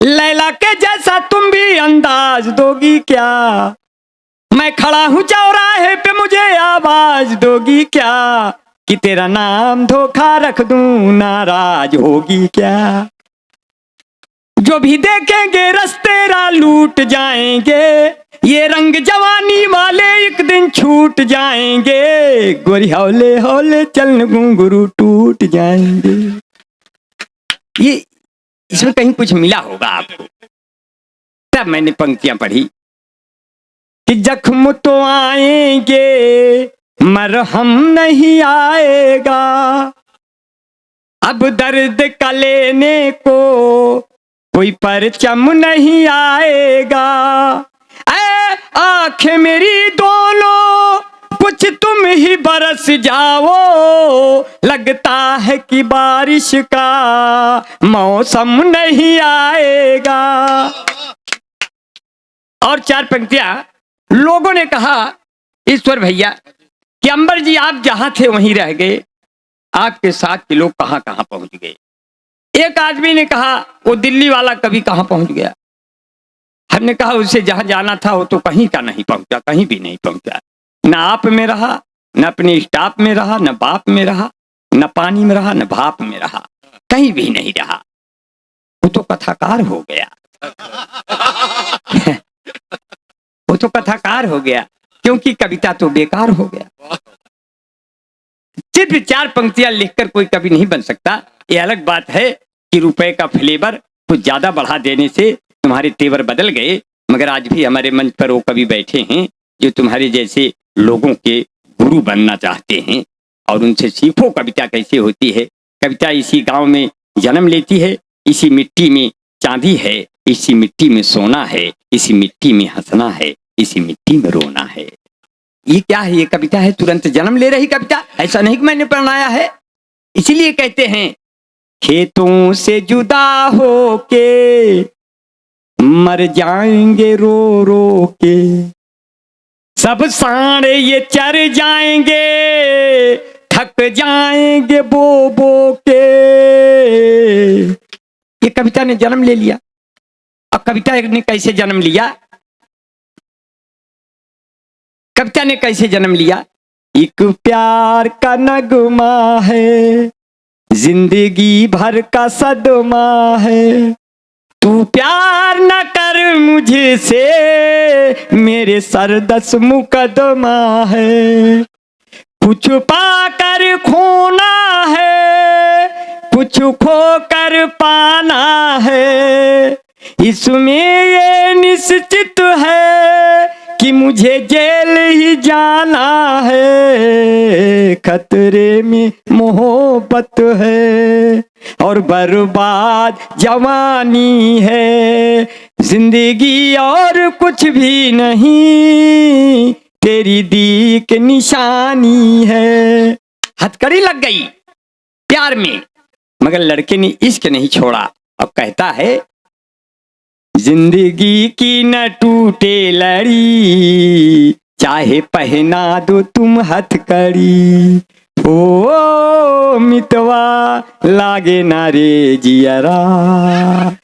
लैला के जैसा तुम भी अंदाज दोगी क्या? मैं खड़ा हूं चौराहे पे, मुझे आवाज दोगी क्या? कि तेरा नाम धोखा रख दूं, नाराज होगी क्या? जो भी देखेंगे रस्तेरा लूट जाएंगे, ये रंग जवानी वाले एक दिन छूट जाएंगे। गोरी हौले हौले चलन घुंघरू टूट जाएंगे। ये इसमें कहीं कुछ मिला होगा आपको, तब मैंने पंक्तियां पढ़ी कि जख्म तो आएंगे मरहम नहीं आएगा, अब दर्द का लेने को कोई परचम नहीं आएगा। ऐ आंखें मेरी दोनों कुछ तुम ही बरस जाओ, लगता है कि बारिश का मौसम नहीं आएगा। और चार पंक्तियां। लोगों ने कहा ईश्वर भैया कि अंबर जी आप जहां थे वहीं रह गए, आपके साथ के लोग कहां कहां पहुंच गए। एक आदमी ने कहा वो दिल्ली वाला कभी कहां पहुंच गया। हमने कहा उसे जहां जाना था वो तो कहीं का नहीं पहुंचा, कहीं भी नहीं पहुंचा। न आप में रहा, न अपने स्टाफ में रहा, न बाप में रहा, न पानी में रहा, न भाप में रहा, कहीं भी नहीं रहा। वो तो कथाकार हो गया। वो तो कथाकार हो गया, क्योंकि कविता तो बेकार हो गया। सिर्फ चार पंक्तियां लिखकर कोई कवि नहीं बन सकता। ये अलग बात है कि रुपए का फ्लेवर कुछ ज्यादा बढ़ा देने से तुम्हारे तेवर बदल गए, मगर आज भी हमारे मंच पर वो कवि बैठे हैं जो तुम्हारे जैसे लोगों के गुरु बनना चाहते हैं। और उनसे सीखो कविता कैसे होती है। कविता इसी गांव में जन्म लेती है, इसी मिट्टी में चांदी है, इसी मिट्टी में सोना है, इसी मिट्टी में हंसना है, इसी मिट्टी में रोना है। ये क्या है? ये कविता है, तुरंत जन्म ले रही कविता। ऐसा नहीं कि मैंने बनाया है। इसीलिए कहते हैं खेतों से जुदा हो के मर जाएंगे रो रो के, सब सांडे ये चर जाएंगे, थक जाएंगे बो बो के। ये कविता ने जन्म ले लिया। अब कविता ने कैसे जन्म लिया? कविता ने कैसे जन्म लिया? एक प्यार का नगमा है, जिंदगी भर का सदमा है। तू प्यार न कर मुझसे, मेरे सर 10 मुकदमा है। कुछ पाकर खोना है, कुछ खोकर पाना है। इसमें ये निश्चित है कि मुझे जेल ही जाना है। खतरे में मोहब्बत है और बर्बाद जवानी है। जिंदगी और कुछ भी नहीं, तेरी दी की निशानी है। हथकड़ी लग गई प्यार में, मगर लड़के ने इश्क नहीं छोड़ा। अब कहता है जिंदगी की न टूटे लड़ी, चाहे पहना दो तुम हथकड़ी। ओ मितवा लागे ना रे जियरा,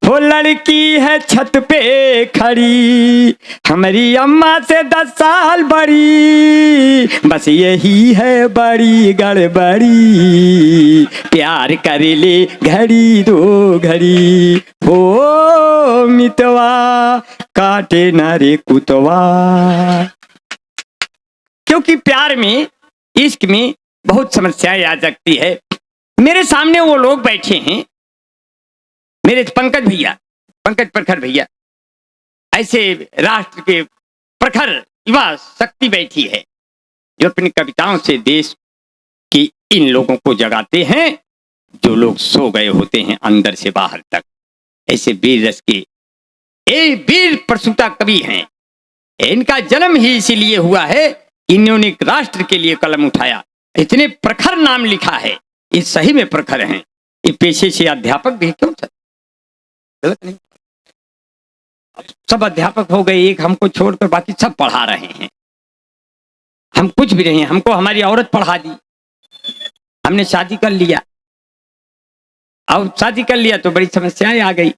वो लड़की है छत पे खड़ी, हमारी अम्मा से 10 साल बड़ी। बस यही है बड़ी गड़बड़ी, प्यार कर ले घड़ी दो घड़ी। हो मितवा काटे ना रे कुतवा। क्योंकि प्यार में, इश्क में बहुत समस्याएं आ सकती है। मेरे सामने वो लोग बैठे हैं, मेरे पंकज भैया, पंकज प्रखर भैया, ऐसे राष्ट्र के प्रखर युवा शक्ति बैठी है जो अपनी कविताओं से देश की इन लोगों को जगाते हैं जो लोग सो गए होते हैं अंदर से बाहर तक। ऐसे वीर रस के वीर प्रसूता कवि हैं। इनका जन्म ही इसीलिए हुआ है, इन्होंने एक राष्ट्र के लिए कलम उठाया, इतने प्रखर नाम लिखा है। ये सही में प्रखर हैं। ये पेशे से अध्यापक भी क्यों थे? गलत नहीं। सब अध्यापक हो गए, एक हमको छोड़कर बाकी सब पढ़ा रहे हैं। हम कुछ भी नहीं, हमको हमारी औरत पढ़ा दी। हमने शादी कर लिया, और शादी कर लिया तो बड़ी समस्याएं आ गई।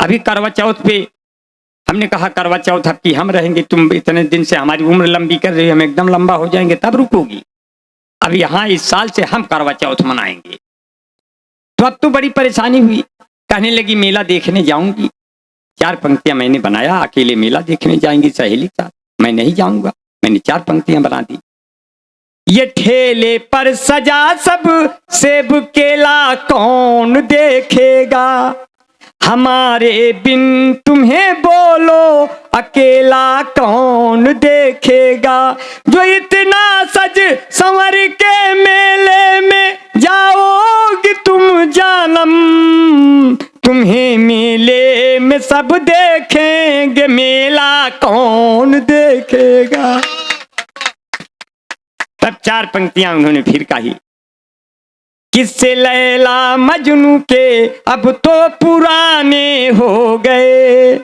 अभी करवा चौथ पे हमने कहा करवा चौथ अब की हम रहेंगे, तुम इतने दिन से हमारी उम्र लंबी कर रही हो, हम एकदम लंबा हो जाएंगे तब रुकोगी। अब यहाँ इस साल से हम करवा चौथ मनाएंगे। तो अब तो बड़ी परेशानी हुई, कहने लगी मेला देखने जाऊंगी। 4 पंक्तियां मैंने बनाया, अकेले मेला देखने जाएंगी सहेली के साथ, मैं नहीं जाऊंगा। मैंने 4 पंक्तियां बना दी। ये ठेले पर सजा सब सेब केला कौन देखेगा, हमारे बिन तुम्हें बोलो अकेला कौन देखेगा। जो इतना सज संवर के मेले में जाओगी तुम जानम, तुम्हें मेले में सब देखेंगे, मेला कौन देखेगा। तब 4 पंक्तियां उन्होंने फिर कही। किससे लैला मजनू के अब तो पुराने हो गए,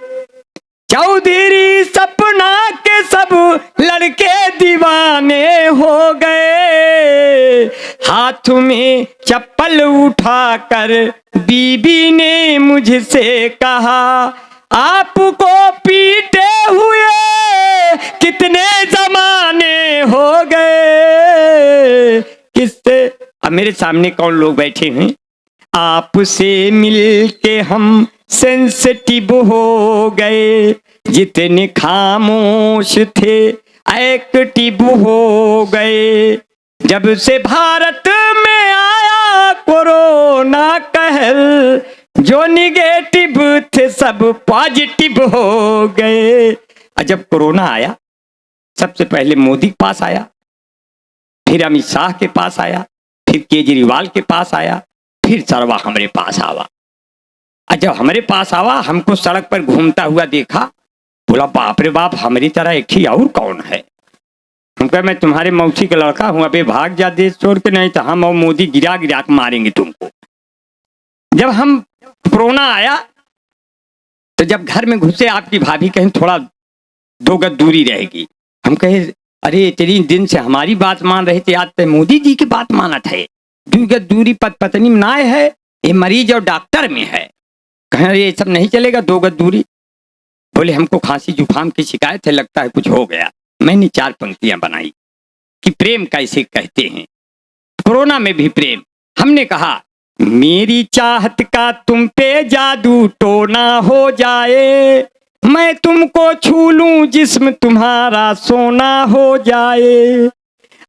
चौधरी सपना के सब लड़के दीवाने हो गए। हाथ में चप्पल उठाकर बीबी ने मुझसे कहा, आपको पीटे हुए कितने जमाने हो गए। किससे, अब मेरे सामने कौन लोग बैठे हैं, आपसे मिलके हम सेंसिटिव हो गए, जितने खामोश थे एक्टिव हो गए। जब से भारत में आया कोरोना कहर, जो निगेटिव थे सब पॉजिटिव हो गए। और जब कोरोना आया सबसे पहले मोदी के पास आया, फिर अमित शाह के पास आया, फिर केजरीवाल के पास आया, फिर सरवा हमारे पास आवा। और जब हमारे पास आवा हमको सड़क पर घूमता हुआ देखा, बोला बाप रे बाप, हमारी तरह एक ही और कौन है। हम कहे मैं तुम्हारे मौसी का लड़का हूं, अबे भाग जा देश छोड़ के, नहीं तो हम और मोदी गिरा गिरा के मारेंगे तुमको। जब हम कोरोना आया तो जब घर में घुसे आपकी भाभी कहीं थोड़ा 2 गज दूरी रहेगी। हम कहे अरे इतनी दिन से हमारी बात मान रहे थे, आज तो मोदी जी की बात माना थे। 2 गज दूरी पत्नी में ना है, ये मरीज और डॉक्टर में है। कहें ये सब नहीं चलेगा 2 गज दूरी। बोले हमको खांसी जुकाम की शिकायत है, लगता है कुछ हो गया। मैंने 4 पंक्तियां बनाई कि प्रेम कैसे कहते हैं, कोरोना में भी प्रेम। हमने कहा मेरी चाहत का तुम पे जादू टोना हो जाए, मैं तुमको छू लूं जिस्म तुम्हारा सोना हो जाए।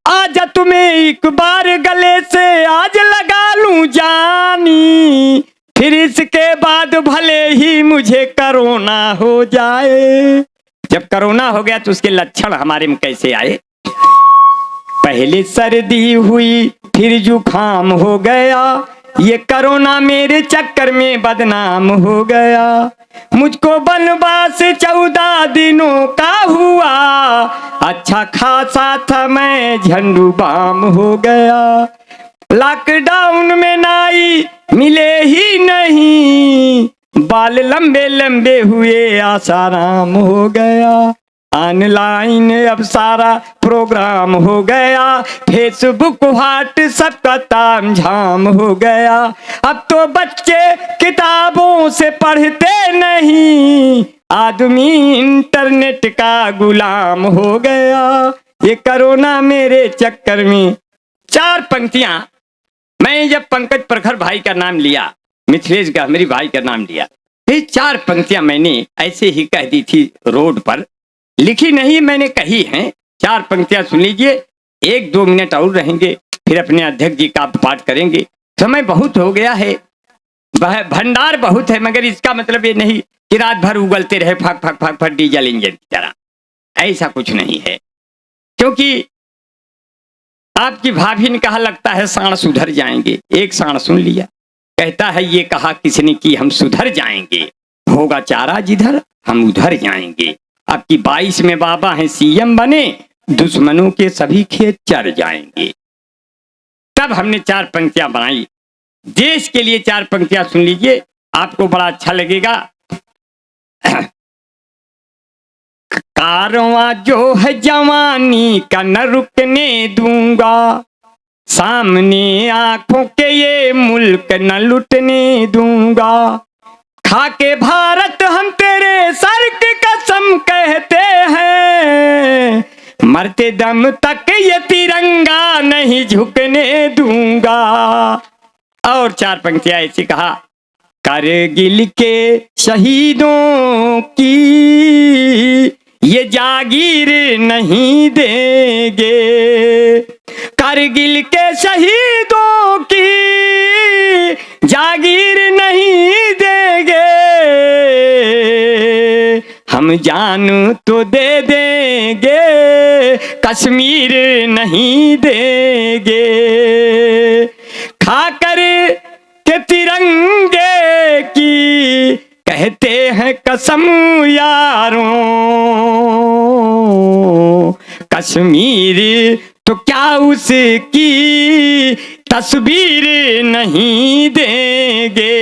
आजा तुम्हें एक बार गले से आज लगा लूं जानी, फिर इसके बाद भले ही मुझे कोरोना हो जाए। जब कोरोना हो गया तो उसके लक्षण हमारे में कैसे आए। पहले सर्दी हुई फिर जुकाम हो गया, ये कोरोना मेरे चक्कर में बदनाम हो गया। मुझको बनवास 14 दिनों का हुआ, अच्छा खासा था मैं झंडू बाम हो गया। लॉकडाउन में नाई मिले ही नहीं, बाल लंबे लंबे हुए आसाराम हो गया। ऑनलाइन अब सारा प्रोग्राम हो गया, फेसबुक व्हाट्सएप का ताम झाम हो गया। अब तो बच्चे किताबों से पढ़ते नहीं, आदमी इंटरनेट का गुलाम हो गया। ये कोरोना मेरे चक्कर में। 4 पंक्तियां मैं जब पंकज प्रखर भाई का नाम लिया, मिथिलेश गहमरी भाई का नाम लिया, ये 4 पंक्तियां मैंने ऐसे ही कह दी थी, रोड पर लिखी नहीं मैंने कही हैं। 4 पंक्तियां सुन लीजिए, 1-2 मिनट और रहेंगे, फिर अपने अध्यक्ष जी का पाठ करेंगे। समय बहुत हो गया है, भंडार बहुत है, मगर इसका मतलब ये नहीं कि रात भर उगलते रहे fuck fuck fuck fuck diesel engine की तरह, ऐसा कुछ नहीं है। क्योंकि आपकी भाभी ने कहा लगता है साण सुधर जाएंगे, एक साण सुन लिया, कहता है ये कहा किसने कि हम सुधर जाएंगे, होगा चारा जिधर हम उधर जाएंगे। अब की 22 में बाबा हैं सीएम बने, दुश्मनों के सभी खेत चर जाएंगे। तब हमने 4 पंक्तियां बनाई, देश के लिए 4 पंक्तियां सुन लीजिए, आपको बड़ा अच्छा लगेगा। कारवां जो है जवानी का न रुकने दूंगा, सामने आंखों के ये मुल्क न लुटने दूंगा। खाके भारत हम तेरे सर की कसम कहते हैं, मरते दम तक ये तिरंगा नहीं झुकने दूंगा। और 4 पंक्तियां ऐसी कहा, कारगिल के शहीदों की ये जागीर नहीं देंगे, कारगिल के शहीदों की जागीर नहीं देंगे, हम जान तो दे देंगे कश्मीर नहीं देंगे। खाकर के तिरंगे की कहते हैं कसम यारों, कश्मीर तो क्या उसकी तस्वीर नहीं देंगे।